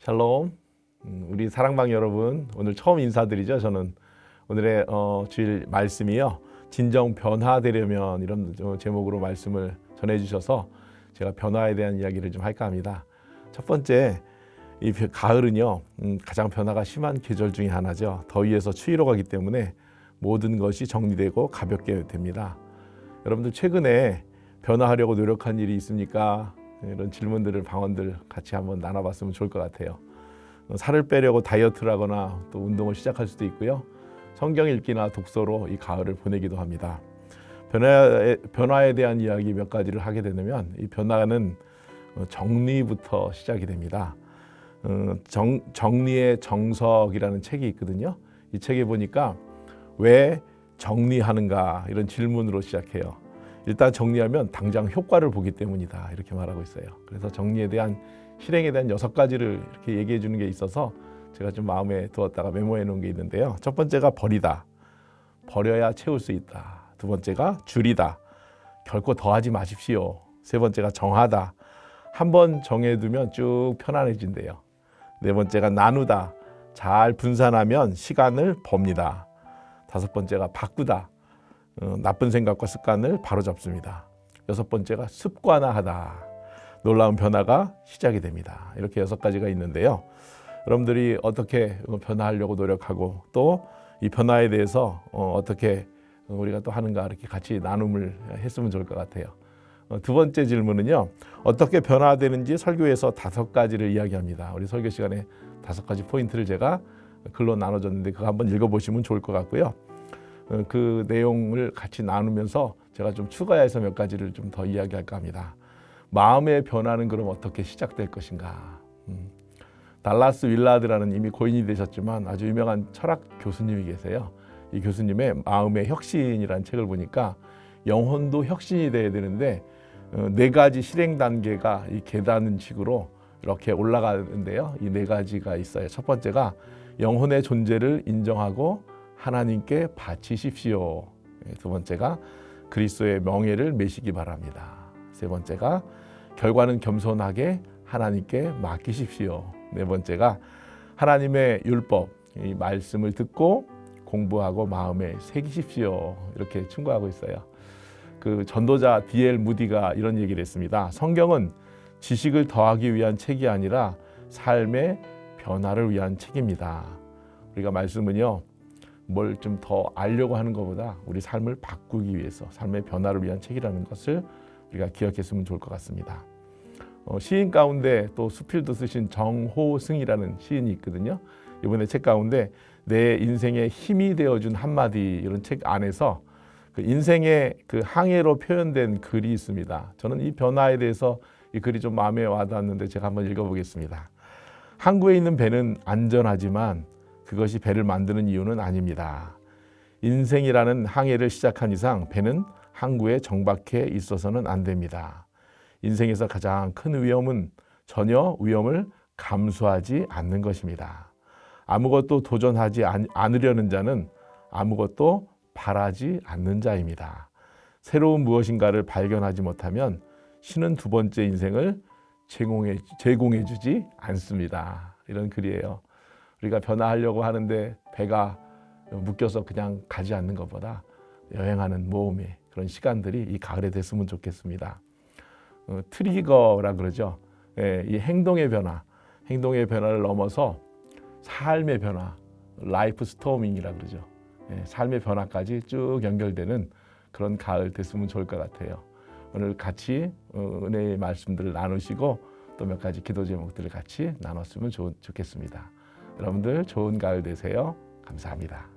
샬롬. 우리 사랑방 여러분, 오늘 처음 인사드리죠. 저는 오늘의 주일 말씀이요, 진정 변화되려면, 이런 제목으로 말씀을 전해주셔서 제가 변화에 대한 이야기를 좀 할까 합니다. 첫 번째, 이 가을은요, 가장 변화가 심한 계절 중에 하나죠. 더위에서 추위로 가기 때문에 모든 것이 정리되고 가볍게 됩니다. 여러분들 최근에 변화하려고 노력한 일이 있습니까? 이런 질문들을, 방언들 같이 한번 나눠봤으면 좋을 것 같아요. 살을 빼려고 다이어트를 하거나 또 운동을 시작할 수도 있고요. 성경 읽기나 독서로 이 가을을 보내기도 합니다. 변화에 대한 이야기 몇 가지를 하게 되면, 이 변화는 정리부터 시작이 됩니다. 정리의 정석이라는 책이 있거든요. 이 책에 보니까 왜 정리하는가, 이런 질문으로 시작해요. 일단 정리하면 당장 효과를 보기 때문이다, 이렇게 말하고 있어요. 그래서 정리에 대한, 실행에 대한 6가지를 이렇게 얘기해 주는 게 있어서 제가 좀 마음에 두었다가 메모해 놓은 게 있는데요. 첫 번째가 버리다. 버려야 채울 수 있다. 두 번째가 줄이다. 결코 더하지 마십시오. 세 번째가 정하다. 한번 정해두면 쭉 편안해진대요. 네 번째가 나누다. 잘 분산하면 시간을 법니다. 다섯 번째가 바꾸다. 나쁜 생각과 습관을 바로잡습니다. 여섯 번째가 습관화하다. 놀라운 변화가 시작이 됩니다. 이렇게 6가지가 있는데요. 여러분들이 어떻게 변화하려고 노력하고, 또 이 변화에 대해서 어떻게 우리가 또 하는가, 이렇게 같이 나눔을 했으면 좋을 것 같아요. 두 번째 질문은요, 어떻게 변화되는지 설교에서 5가지를 이야기합니다. 우리 설교 시간에 5가지 포인트를 제가 글로 나눠줬는데, 그거 한번 읽어보시면 좋을 것 같고요. 그 내용을 같이 나누면서 제가 좀 추가해서 몇 가지를 좀 더 이야기할까 합니다. 마음의 변화는 그럼 어떻게 시작될 것인가? 달라스 윌라드라는, 이미 고인이 되셨지만 아주 유명한 철학 교수님이 계세요. 이 교수님의 마음의 혁신이라는 책을 보니까 영혼도 혁신이 돼야 되는데 4가지 실행 단계가 이 계단식으로 이렇게 올라가는데요. 이 4가지가 있어요. 첫 번째가 영혼의 존재를 인정하고 하나님께 바치십시오. 두 번째가 그리스도의 명예를 메시기 바랍니다. 세 번째가 결과는 겸손하게 하나님께 맡기십시오. 네 번째가 하나님의 율법, 이 말씀을 듣고 공부하고 마음에 새기십시오. 이렇게 충고하고 있어요. 그 전도자 D.L. 무디가 이런 얘기를 했습니다. 성경은 지식을 더하기 위한 책이 아니라 삶의 변화를 위한 책입니다. 우리가 말씀은요, 뭘 좀 더 알려고 하는 것보다 우리 삶을 바꾸기 위해서, 삶의 변화를 위한 책이라는 것을 우리가 기억했으면 좋을 것 같습니다. 시인 가운데 또 수필도 쓰신 정호승이라는 시인이 있거든요. 이번에 책 가운데 내 인생에 힘이 되어준 한마디, 이런 책 안에서 그 인생의 그 항해로 표현된 글이 있습니다. 저는 이 변화에 대해서 이 글이 좀 마음에 와닿았는데 제가 한번 읽어보겠습니다. 항구에 있는 배는 안전하지만 그것이 배를 만드는 이유는 아닙니다. 인생이라는 항해를 시작한 이상 배는 항구에 정박해 있어서는 안 됩니다. 인생에서 가장 큰 위험은 전혀 위험을 감수하지 않는 것입니다. 아무것도 도전하지 않으려는 자는 아무것도 바라지 않는 자입니다. 새로운 무엇인가를 발견하지 못하면 신은 두 번째 인생을 제공해 주지 않습니다. 이런 글이에요. 우리가 변화하려고 하는데 배가 묶여서 그냥 가지 않는 것보다 여행하는 모험의 그런 시간들이 이 가을에 됐으면 좋겠습니다. 트리거라 그러죠. 이 행동의 변화를 넘어서 삶의 변화, 라이프 스토밍이라 그러죠. 삶의 변화까지 쭉 연결되는 그런 가을 됐으면 좋을 것 같아요. 오늘 같이 은혜의 말씀들을 나누시고 또 몇 가지 기도 제목들을 같이 나눴으면 좋겠습니다. 여러분들 좋은 가을 되세요. 감사합니다.